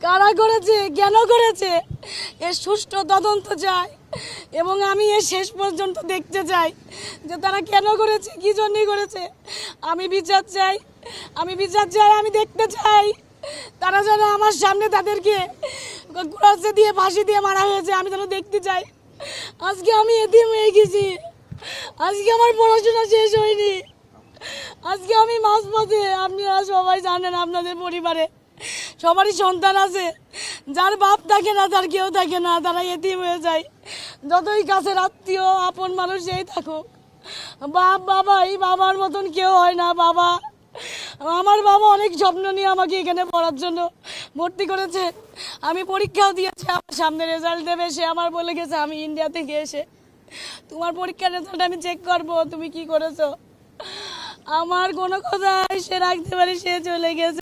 কারা করেছে, কেন করেছে, এর সুষ্ঠু তদন্ত চাই এবং আমি এর শেষ পর্যন্ত দেখতে চাই যে তারা কেন করেছে, কি জন্যই করেছে। আমি বিচার চাই, আমি দেখতে চাই। তারা যেন আমার সামনে তাদেরকে ক্রসে দিয়ে ফাঁসি দিয়ে মারা হয়েছে, আমি যেন দেখতে চাই। আজকে আমি এতিম হয়ে গেছি, আজকে আমার পড়াশোনা শেষ হয়নি, আজকে আমি মাঝপথে। আপনারা সবাই জানেন, আপনাদের পরিবারে সবারই সন্তান আছে, যার বাপ থাকে না, তার কেউ থাকে না, তারা এতিম হয়ে যায়। যতই কাছের আত্মীয় আপন মানুষ যেই থাকুক, বাবা এই বাবার মতন কেউ হয় না। আমার বাবা অনেক স্বপ্ন নিয়ে আমাকে এখানে পড়ার জন্য ভর্তি করেছে। আমি পরীক্ষাও দিয়েছি, আমার সামনে রেজাল্ট দেবে, সে আমার বলে গেছে আমি ইন্ডিয়া থেকে এসে তোমার পরীক্ষার রেজাল্ট আমি চেক করবো, তুমি কি করেছো। আমার কোনো কথা সে রাখতে পারি, সে চলে গেছে।